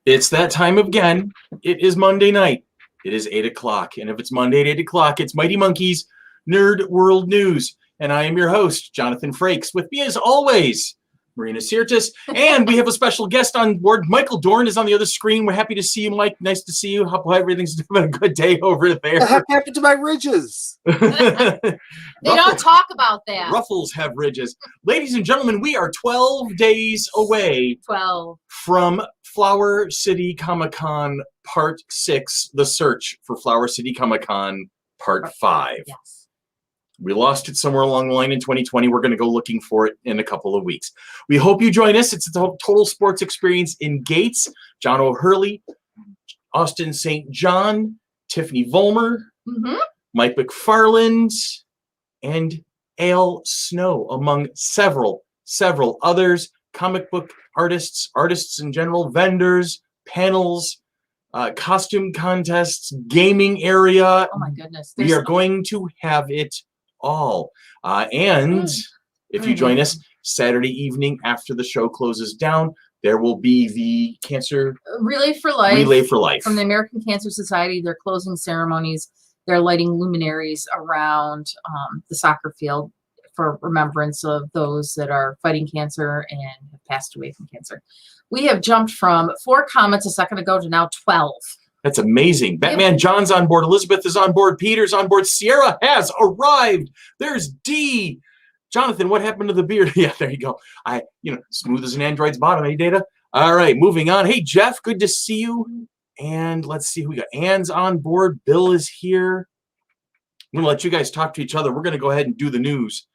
It's that time again. It is Monday night. It is 8 o'clock. And if it's Monday at 8 o'clock, it's Mighty Monkey's Nerd World News. And I am your host, Jonathan Frakes. With me, as always, Marina Sirtis. And we have a special guest on board. Michael Dorn is on the other screen. We're happy to see you, Mike. Nice to see you. Hope everything's doing a good day over there. What the heck happened to my ridges? They don't talk about that. Ruffles have ridges. Ladies and gentlemen, we are 12 days away 12. from Flower City Comic-Con Part 6, The Search for Flower City Comic-Con Part 5. Yes. We lost it somewhere along the line in 2020. We're going to go looking for it in a couple of weeks. We hope you join us. It's a total sports experience in Gates. John O'Hurley, Austin St. John, Tiffany Vollmer, Mike McFarland, and Al Snow, among several others, comic book artists in general, vendors, panels, costume contests, gaming area. Oh my goodness. We are going to have it all. And if you join us Saturday evening after the show closes down, there will be the Cancer Relay for Life. Relay for Life. From the American Cancer Society, their closing ceremonies. They're lighting luminaries around the soccer field for remembrance of those that are fighting cancer and have passed away from cancer. We have jumped from 4 comments a second ago to now 12. That's amazing. Batman John's on board. Elizabeth is on board. Peter's on board. Sierra has arrived. There's D. Jonathan, what happened to the beard? Yeah, there you go. Smooth as an android's bottom, eh, Data? All right, moving on. Hey, Jeff, good to see you. And let's see who we got. Ann's on board. Bill is here. I'm going to let you guys talk to each other. We're going to go ahead and do the news.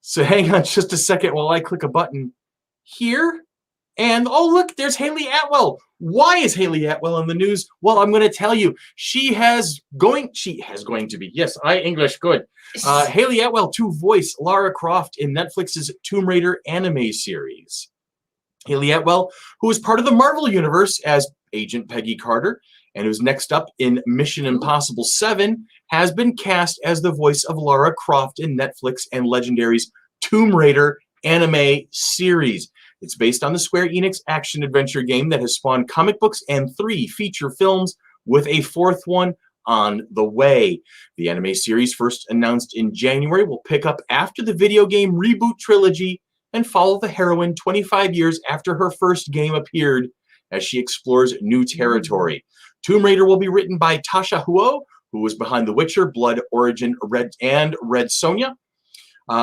So hang on just a second while I click a button here. And oh, look, there's Haley Atwell. Why is Haley Atwell in the news? Well, I'm going to tell you. She has going to be. Yes, English, good. Haley Atwell to voice Lara Croft in Netflix's Tomb Raider anime series. Haley Atwell, who is part of the Marvel Universe as Agent Peggy Carter, and who's next up in Mission Impossible 7, has been cast as the voice of Lara Croft in Netflix and Legendary's Tomb Raider anime series. It's based on the Square Enix action-adventure game that has spawned comic books and 3 feature films, with a 4th one on the way. The anime series, first announced in January, will pick up after the video game reboot trilogy and follow the heroine 25 years after her first game appeared as she explores new territory. Tomb Raider will be written by Tasha Huo, who was behind The Witcher, Blood Origin, Red Sonja,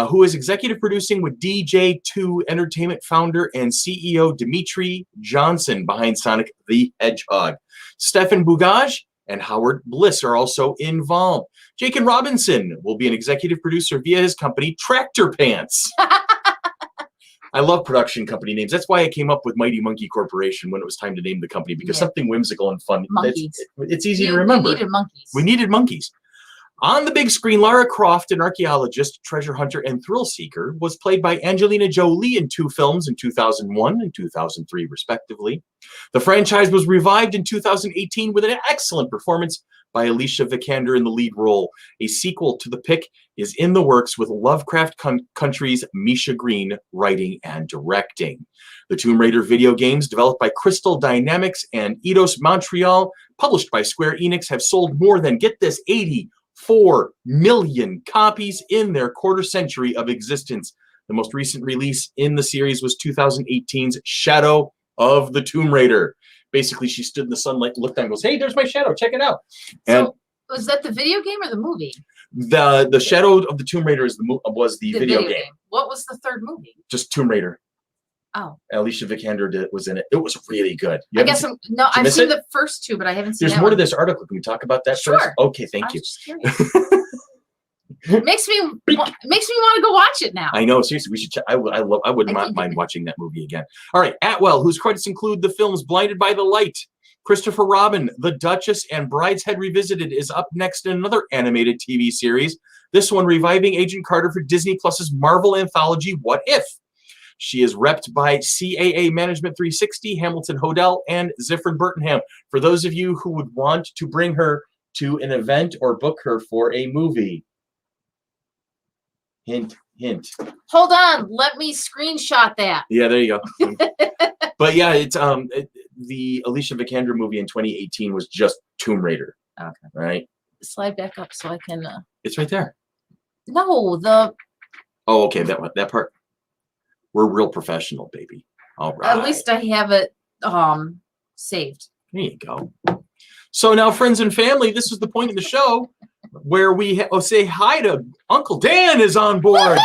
who is executive producing with DJ2 Entertainment founder and CEO Dimitri Johnson behind Sonic the Hedgehog. Stefan Bugaj and Howard Bliss are also involved. Jake Robinson will be an executive producer via his company Tractor Pants. I love production company names. That's why I came up with Mighty Monkey Corporation when it was time to name the company, because something whimsical and fun. It's easy to remember. We needed monkeys. On the big screen, Lara Croft, an archaeologist, treasure hunter, and thrill seeker, was played by Angelina Jolie in 2 films in 2001 and 2003, respectively. The franchise was revived in 2018 with an excellent performance by Alicia Vikander in the lead role. A sequel to The Pick is in the works, with Lovecraft Country's Misha Green writing and directing. The Tomb Raider video games, developed by Crystal Dynamics and Eidos Montreal, published by Square Enix, have sold more than, get this, 84 million copies in their quarter century of existence. The most recent release in the series was 2018's Shadow of the Tomb Raider. Basically, she stood in the sunlight, looked down, and goes, "Hey, there's my shadow. Check it out." And so, was that the video game or the movie? The Shadow of the Tomb Raider was the video game. What was the 3rd movie? Just Tomb Raider. Oh. Alicia Vikander was in it. It was really good. I've seen the first 2, but I haven't seen. There's more to this article. Can we talk about that first? Okay, thank you. It makes me want to go watch it now. I know, seriously, we should check. I wouldn't mind watching that movie again. All right, Atwell, whose credits include the films Blinded by the Light, Christopher Robin, The Duchess, and Brideshead Revisited, is up next in another animated TV series, this one reviving Agent Carter for Disney Plus's Marvel anthology What If? She is repped by CAA Management 360, Hamilton Hodel, and Ziffern Burtonham. For those of you who would want to bring her to an event or book her for a movie. Hint, hint. Hold on, let me screenshot that. Yeah, there you go. But yeah, it's the Alicia Vikander movie in 2018 was just Tomb Raider. Okay. Right? Slide back up so I can. It's right there. No, the. Oh, okay. That part. We're real professional, baby. All right. At least I have it saved. There you go. So now, friends and family, this is the point of the show where we say hi to Uncle Dan is on board.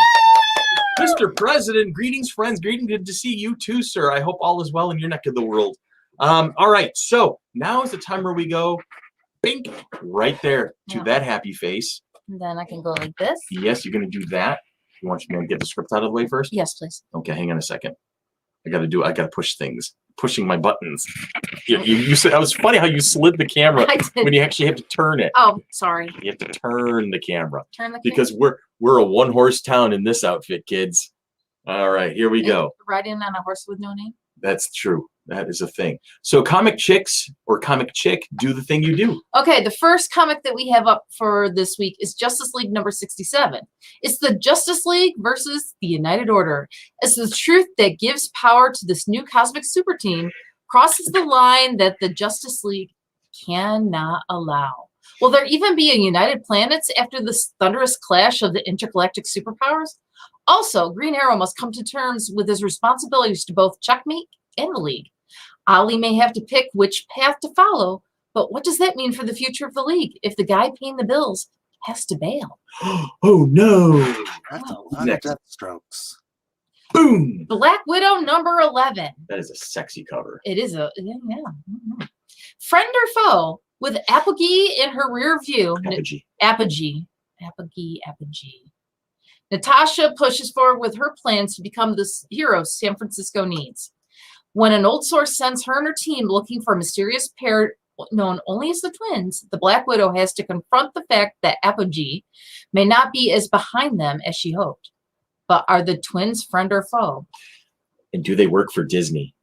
Mr. President, greetings, friends. Greetings, good to see you too, sir. I hope all is well in your neck of the world. All right, so now is the time where we go, bink, right there to that happy face. And then I can go like this. Yes, you're going to do that. You want me to get the script out of the way first? Yes, please. Okay, hang on a second. I got to push things. Pushing my buttons. You said, it was funny how you slid the camera when you actually have to turn it. Oh, sorry. You have to turn the camera. Turn the because we're a one-horse town in this outfit, kids. All right, here we go. Riding on a horse with no name? That's true. That is a thing. So comic chicks or comic chick, do the thing you do. Okay, the first comic that we have up for this week is Justice League number 67. It's the Justice League versus the United Order. As the truth that gives power to this new cosmic super team crosses the line that the Justice League cannot allow. Will there even be a United Planets after this thunderous clash of the intergalactic superpowers? Also, Green Arrow must come to terms with his responsibilities to both Checkmate and the League. Ollie may have to pick which path to follow, but what does that mean for the future of the League if the guy paying the bills has to bail? Oh no! That's a lot of death strokes. Boom! Black Widow number 11. That is a sexy cover. It is a, yeah. Mm-hmm. Friend or foe, with Apogee in her rear view. Apogee. Natasha pushes forward with her plans to become the hero San Francisco needs. When an old source sends her and her team looking for a mysterious pair known only as the twins, the Black Widow has to confront the fact that Apogee may not be as behind them as she hoped. But are the twins friend or foe? And do they work for Disney?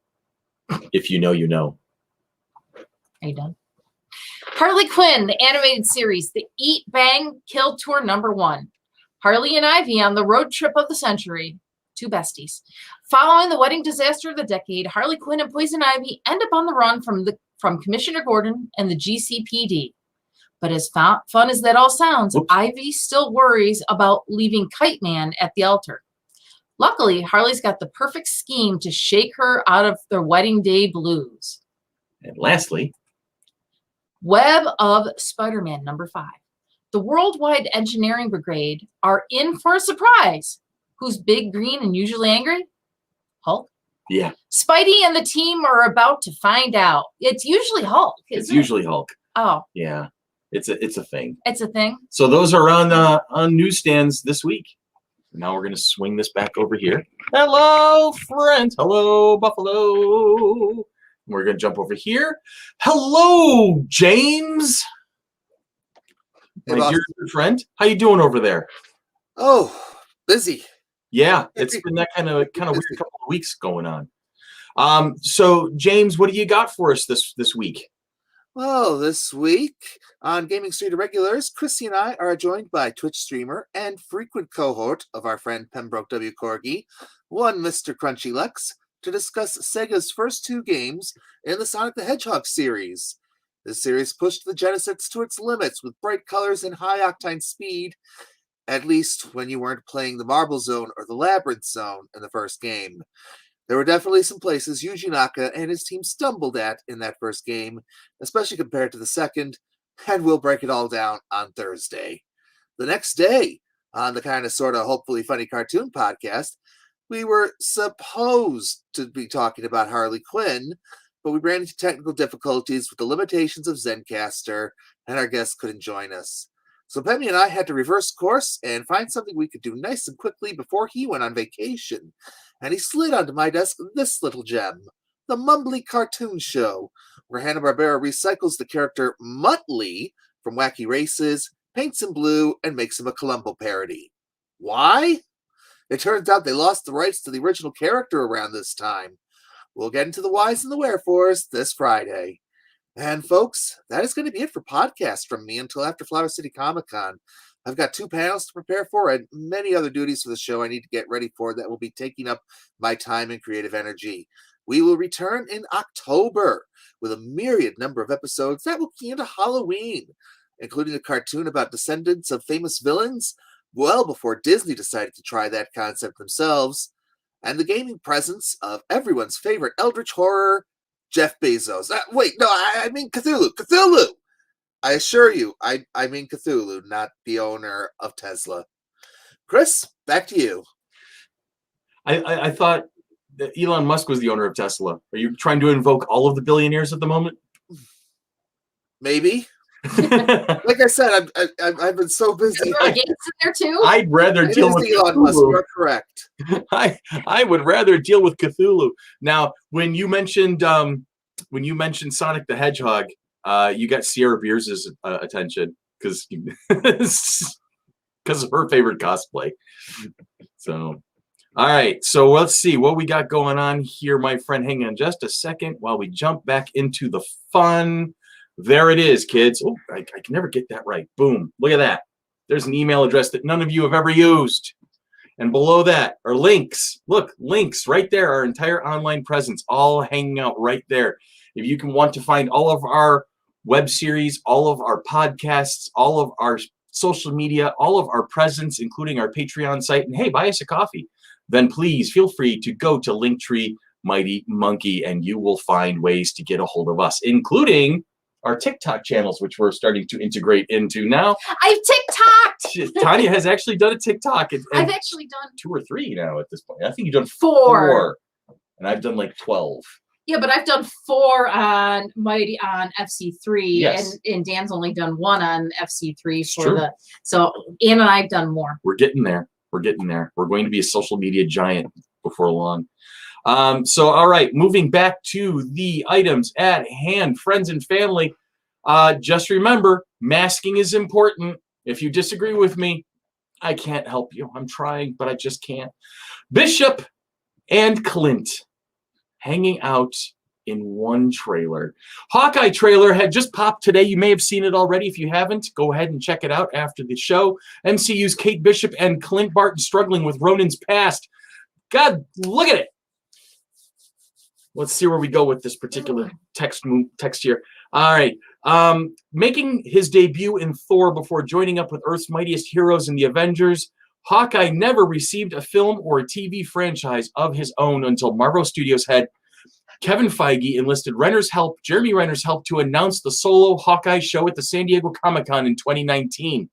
If you know, you know. Are you done? Harley Quinn, the animated series, the Eat, Bang, Kill Tour number 1. Harley and Ivy on the road trip of the century. Two besties. Following the wedding disaster of the decade, Harley Quinn and Poison Ivy end up on the run from Commissioner Gordon and the GCPD. But as fun as that all sounds, Ivy still worries about leaving Kite Man at the altar. Luckily, Harley's got the perfect scheme to shake her out of their wedding day blues. And lastly, Web of Spider-Man number 5. The Worldwide Engineering Brigade are in for a surprise. Who's big, green, and usually angry? Hulk? Yeah. Spidey and the team are about to find out. It's usually Hulk, isn't it? Usually Hulk. Oh. Yeah. It's a thing. It's a thing? So those are on newsstands this week. Now we're going to swing this back over here. Hello, friends. Hello, Buffalo. We're going to jump over here. Hello, James. Hey, my dear friend. How you doing over there? Oh, busy. Yeah, it's been that kind of weird couple of weeks going on. So James, what do you got for us this week? Well, this week on Gaming Street Irregulars, Chrissy and I are joined by Twitch streamer and frequent cohort of our friend Pembroke W. Corgi, one Mr. Crunchy Lex, to discuss Sega's first 2 games in the Sonic the Hedgehog series. This series pushed the Genesis to its limits with bright colors and high-octane speed, at least when you weren't playing the Marble Zone or the Labyrinth Zone in the first game. There were definitely some places Yuji Naka and his team stumbled at in that first game, especially compared to the second, and we'll break it all down on Thursday. The next day, on the kind of sort of hopefully funny cartoon podcast, we were supposed to be talking about Harley Quinn, but we ran into technical difficulties with the limitations of Zencaster, and our guest couldn't join us. So Pemmy and I had to reverse course and find something we could do nice and quickly before he went on vacation. And he slid onto my desk this little gem, the Mumbly Cartoon Show, where Hanna-Barbera recycles the character Muttley from Wacky Races, paints him blue, and makes him a Columbo parody. Why? It turns out they lost the rights to the original character around this time. We'll get into the whys and the wherefores this Friday. And folks, that is going to be it for podcasts from me until after Flower City Comic Con. I've got 2 panels to prepare for and many other duties for the show I need to get ready for that will be taking up my time and creative energy. we will return in October with a myriad number of episodes that will key into Halloween, including a cartoon about descendants of famous villains, well before Disney decided to try that concept themselves, and the gaming presence of everyone's favorite eldritch horror, Jeff Bezos. Wait, no, I mean Cthulhu. Cthulhu! I assure you, I mean Cthulhu, not the owner of Tesla. Chris, back to you. I thought that Elon Musk was the owner of Tesla. Are you trying to invoke all of the billionaires at the moment? Maybe. Like I said, I've been so busy. Gates in there too? I'd rather It deal is with Elon Musk. Cthulhu. You're correct. I would rather deal with Cthulhu. Now, when you mentioned Sonic the Hedgehog, you got Sierra Beers' attention because of her favorite cosplay. So, all right. So let's see what we got going on here, my friend. Hang on just a second while we jump back into the fun. There it is, kids. Oh, I can never get that right. Boom. Look at that. There's an email address that none of you have ever used. And below that are links. Look, links right there. Our entire online presence all hanging out right there. If you can want to find all of our web series, all of our podcasts, all of our social media, all of our presence, including our Patreon site, and hey, buy us a coffee, then please feel free to go to Linktree Mighty Monkey and you will find ways to get a hold of us, including our TikTok channels, which we're starting to integrate into now. I've TikToked! Tanya has actually done a TikTok. I've actually done 2 or 3 now at this point. I think you've done 4. And I've done like 12. Yeah, but I've done 4 on FC3, Yes. and Dan's only done 1 on FC3 for True. so Ann and I've done more. We're getting there. We're getting there. We're going to be a social media giant before long. So, all right, moving back to the items at hand, friends and family. Just remember, masking is important. If you disagree with me, I can't help you. I'm trying, but I just can't. Bishop and Clint hanging out in one trailer. Hawkeye trailer had just popped today. You may have seen it already. If you haven't, go ahead and check it out after the show. MCU's Kate Bishop and Clint Barton struggling with Ronan's past. God, look at it. Let's see where we go with this particular text here. All right. Making his debut in Thor before joining up with Earth's mightiest heroes in the Avengers, Hawkeye never received a film or a TV franchise of his own until Marvel Studios head Kevin Feige enlisted Jeremy Renner's help to announce the solo Hawkeye show at the San Diego Comic-Con in 2019.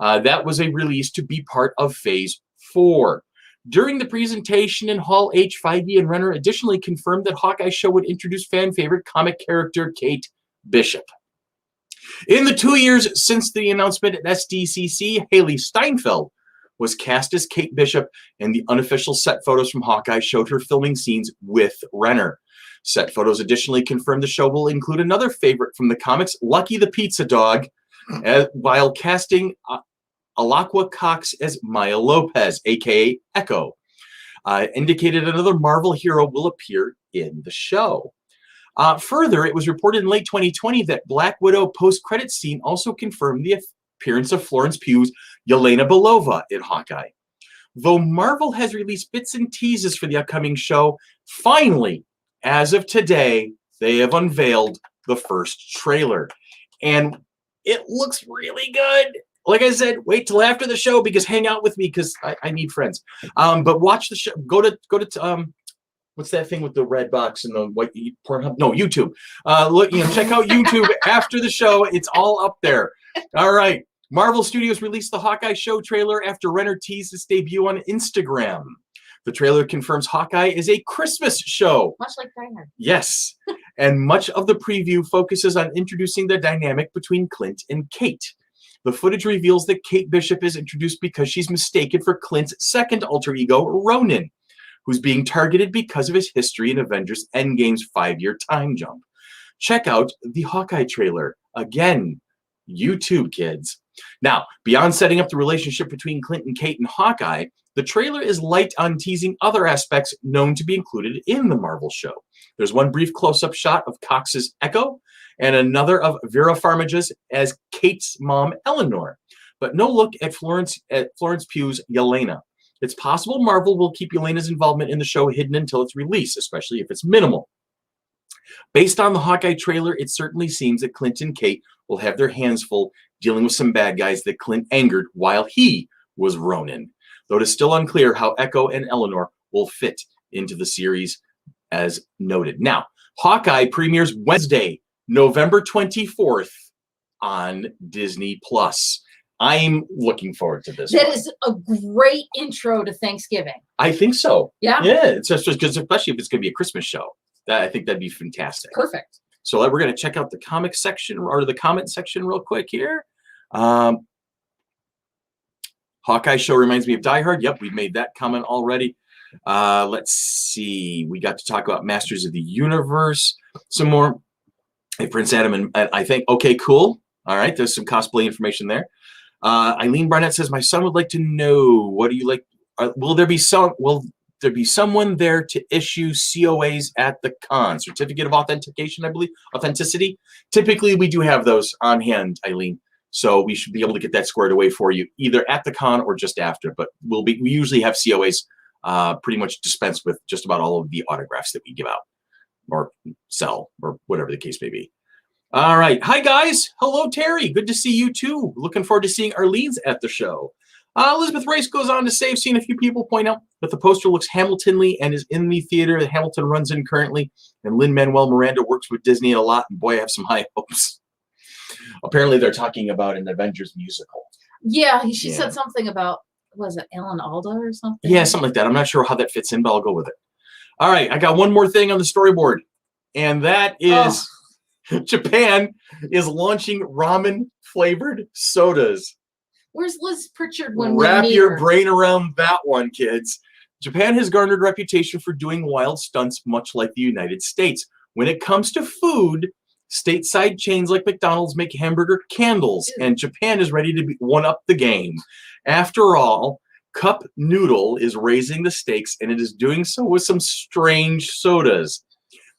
That was a release to be part of Phase 4. During the presentation in Hall H, Feige and Renner additionally confirmed that Hawkeye show would introduce fan favorite comic character Kate Bishop. In the 2 years since the announcement at SDCC, Haley Steinfeld was cast as Kate Bishop, and the unofficial set photos from Hawkeye showed her filming scenes with Renner. Set photos additionally confirmed the show will include another favorite from the comics, Lucky the Pizza Dog, while casting Alaqua Cox as Maya Lopez, a.k.a. Echo. Indicated another Marvel hero will appear in the show. Further, it was reported in late 2020 that Black Widow post-credits scene also confirmed the appearance of Florence Pugh's Yelena Belova in Hawkeye. Though Marvel has released bits and teases for the upcoming show, finally, as of today, they have unveiled the first trailer. And it looks really good. Like I said, wait till after the show because hang out with me because I need friends. But watch the show. Go to what's that thing with the red box and the white Pornhub? No, YouTube. Look, check out YouTube after the show. It's all up there. All right. Marvel Studios released the Hawkeye show trailer after Renner teased its debut on Instagram. The trailer confirms Hawkeye is a Christmas show. Much like Die Hard. Yes. And much of the preview focuses on introducing the dynamic between Clint and Kate. The footage reveals that Kate Bishop is introduced because she's mistaken for Clint's second alter ego, Ronan, who's being targeted because of his history in Avengers Endgame's 5-year time jump. Check out the Hawkeye trailer. Again, YouTube, kids. Now, beyond setting up the relationship between Clint and Kate and Hawkeye, the trailer is light on teasing other aspects known to be included in the Marvel show. There's one brief close-up shot of Cox's Echo and another of Vera Farmiga's as Kate's mom, Eleanor, but no look at Florence Pugh's Yelena. It's possible Marvel will keep Yelena's involvement in the show hidden until its release, especially if it's minimal. Based on the Hawkeye trailer, it certainly seems that Clint and Kate will have their hands full dealing with some bad guys that Clint angered while he was Ronin. Though it is still unclear how Echo and Eleanor will fit into the series as noted. Now, Hawkeye premieres Wednesday, November 24th on Disney+. I'm looking forward to this. That is a great intro to Thanksgiving. I think so. Yeah. Yeah, it's just because especially if it's going to be a Christmas show. I think that'd be fantastic. Perfect. So we're going to check out the comic section or the comment section real quick here. Hawkeye show reminds me of Die Hard. Yep, we've made that comment already. Let's see. We got to talk about Masters of the Universe some more. Hey, Prince Adam and I think, okay, cool. All right, there's some cosplay information there. Eileen Barnett says, my son would like to know, what do you like? Will there be someone there to issue COAs at the con? Certificate of authentication, I believe. Authenticity. Typically, we do have those on hand, Eileen. So we should be able to get that squared away for you, either at the con or just after. But we usually have COAs pretty much dispensed with just about all of the autographs that we give out or sell or whatever the case may be. All right. Hi, guys. Hello, Terry. Good to see you, too. Looking forward to seeing Arlene's at the show. Elizabeth Rice goes on to say, I've seen a few people point out that the poster looks Hamiltonly and is in the theater that Hamilton runs in currently. And Lin-Manuel Miranda works with Disney a lot. And boy, I have some high hopes. Apparently, they're talking about an Avengers musical. Yeah, she said something about, was it Alan Alda or something? Yeah, something like that. I'm not sure how that fits in, but I'll go with it. All right, I got one more thing on the storyboard. And that is Japan is launching ramen-flavored sodas. Where's Liz Pritchard when Wrap we need your her? brain around that one, kids. Japan has garnered a reputation for doing wild stunts, much like the United States. When it comes to food, stateside chains like McDonald's make hamburger candles, and Japan is ready to one-up the game. After all, Cup Noodle is raising the stakes, and it is doing so with some strange sodas.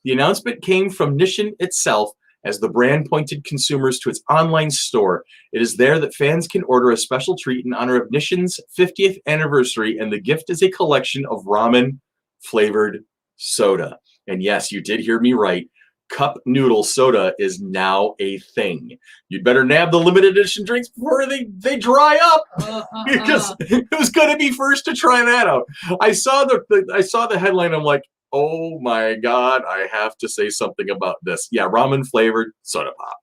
The announcement came from Nissin itself, as the brand pointed consumers to its online store. It is there that fans can order a special treat in honor of Nissin's 50th anniversary, and the gift is a collection of ramen-flavored soda. And yes, you did hear me right. Cup Noodle soda is now a thing. You'd better nab the limited edition drinks before they dry up, because it was going to be first to try that out. I saw the headline. I'm like, oh my God, I have to say something about this. Yeah, ramen flavored soda pop.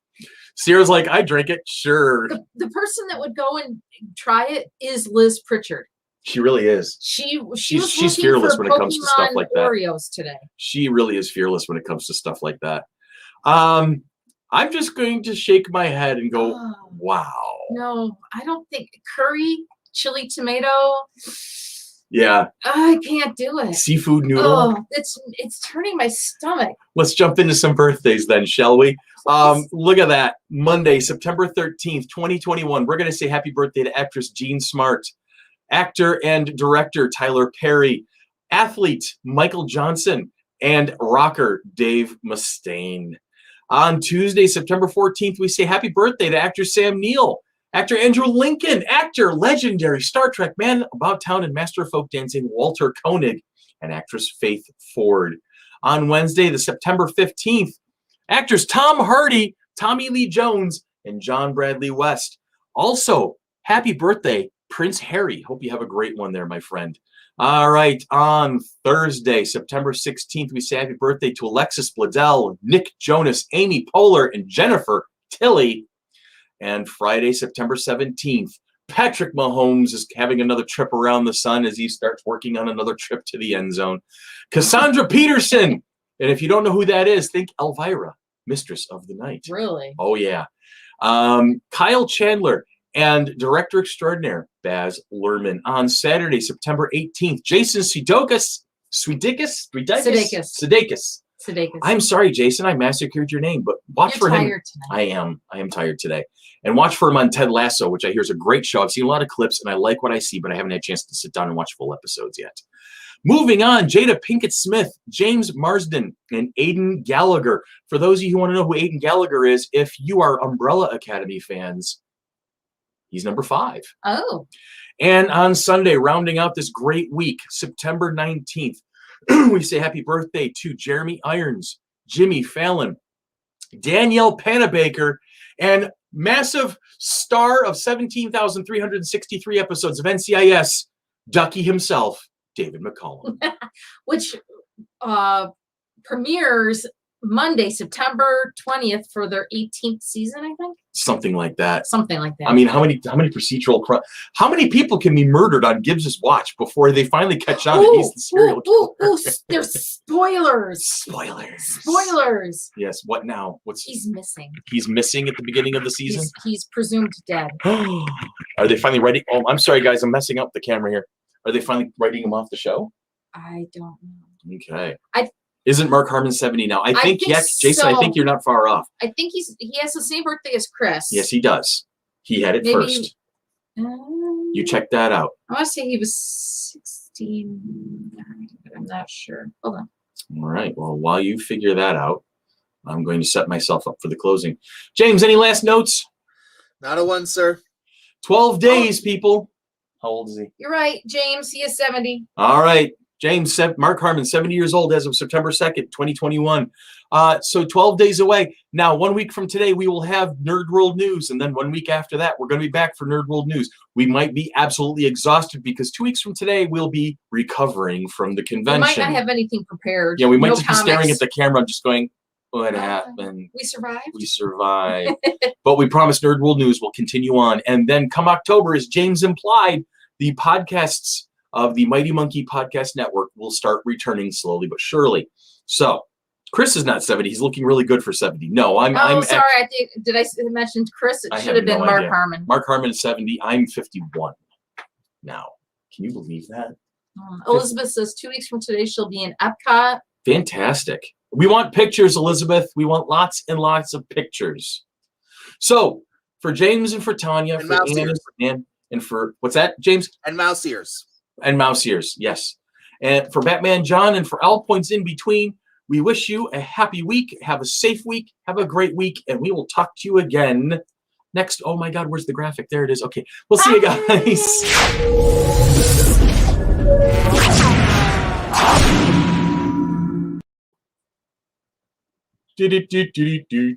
Sierra's like, I drink it, sure. The person that would go and try it is Liz Pritchard. She really is. She's fearless when it comes to stuff like that. Oreos today. She really is fearless when it comes to stuff like that. I'm just going to shake my head and go, wow. No, I don't think curry, chili tomato. Yeah. I can't do it. Seafood noodle. Oh, it's turning my stomach. Let's jump into some birthdays then, shall we? Look at that. Monday, September 13th, 2021. We're going to say happy birthday to actress Jean Smart, actor and director Tyler Perry, athlete Michael Johnson, and rocker Dave Mustaine. On Tuesday, September 14th, we say happy birthday to actor Sam Neill, actor Andrew Lincoln, actor, legendary Star Trek man about town and master of folk dancing Walter Koenig, and actress Faith Ford. On Wednesday, the September 15th, actors Tom Hardy, Tommy Lee Jones, and John Bradley West. Also, happy birthday, Prince Harry. Hope you have a great one there, my friend. All right, on Thursday, September 16th, we say happy birthday to Alexis Bledel, Nick Jonas, Amy Poehler, and Jennifer Tilly. And Friday, September 17th, Patrick Mahomes is having another trip around the sun as he starts working on another trip to the end zone. Cassandra Peterson. And if you don't know who that is, think Elvira, Mistress of the Night. Really? Oh, yeah. Kyle Chandler and director extraordinaire Baz Luhrmann. On Saturday, September 18th, Jason Sudeikis. I'm sorry, Jason, I massacred your name, but watch for him. Tired tonight. I am tired today. And watch for him on Ted Lasso, which I hear is a great show. I've seen a lot of clips, and I like what I see, but I haven't had a chance to sit down and watch full episodes yet. Moving on, Jada Pinkett Smith, James Marsden, and Aidan Gallagher. For those of you who want to know who Aidan Gallagher is, if you are Umbrella Academy fans, he's number 5. Oh. And on Sunday, rounding out this great week, September 19th, we say happy birthday to Jeremy Irons, Jimmy Fallon, Danielle Panabaker, and massive star of 17,363 episodes of NCIS, Ducky himself, David McCollum. Which premieres Monday, September 20th for their 18th season, I think. Something like that. Something like that. I mean, how many procedural how many people can be murdered on Gibbs's watch before they finally catch on that he's the serial killer? There's spoilers. Spoilers. Yes. What now? He's missing. He's missing at the beginning of the season? He's presumed dead. Are they finally writing? Oh, I'm sorry, guys. I'm messing up the camera here. Are they finally writing him off the show? I don't know. Okay. Isn't Mark Harmon 70 now? I think yes, Jason, so. I think you're not far off. I think he has the same birthday as Chris. Yes, he does. He had it first. You check that out. I want to say he was 16, but I'm not sure. Hold on. All right. Well, while you figure that out, I'm going to set myself up for the closing. James, any last notes? Not a one, sir. 12 days, people. How old is he? You're right, James. He is 70. All right. James, Mark Harmon, 70 years old as of September 2nd, 2021. So 12 days away. Now, 1 week from today, we will have Nerd World News. And then 1 week after that, we're going to be back for Nerd World News. We might be absolutely exhausted because 2 weeks from today, we'll be recovering from the convention. We might not have anything prepared. Yeah, we might just be staring at the camera and just going, what happened? We survived. We survived. But we promise Nerd World News will continue on. And then come October, as James implied, the podcasts of the Mighty Monkey Podcast Network will start returning slowly but surely. So, Chris is not 70. He's looking really good for 70. No, I'm sorry. Did I mention Chris? It should have been Mark Harmon. Mark Harmon is 70. I'm 51 now. Can you believe that? Elizabeth says 2 weeks from today she'll be in Epcot. Fantastic. We want pictures, Elizabeth. We want lots and lots of pictures. So, for James and for Tanya, and for Ann and for Ann, and for, what's that, James? And mouse ears. And mouse ears, yes. And for Batman John and for all points in between, we wish you a happy week. Have a safe week. Have a great week. And we will talk to you again next. Oh my God, where's the graphic? There it is. Okay. We'll see you guys. Do, do, do, do, do.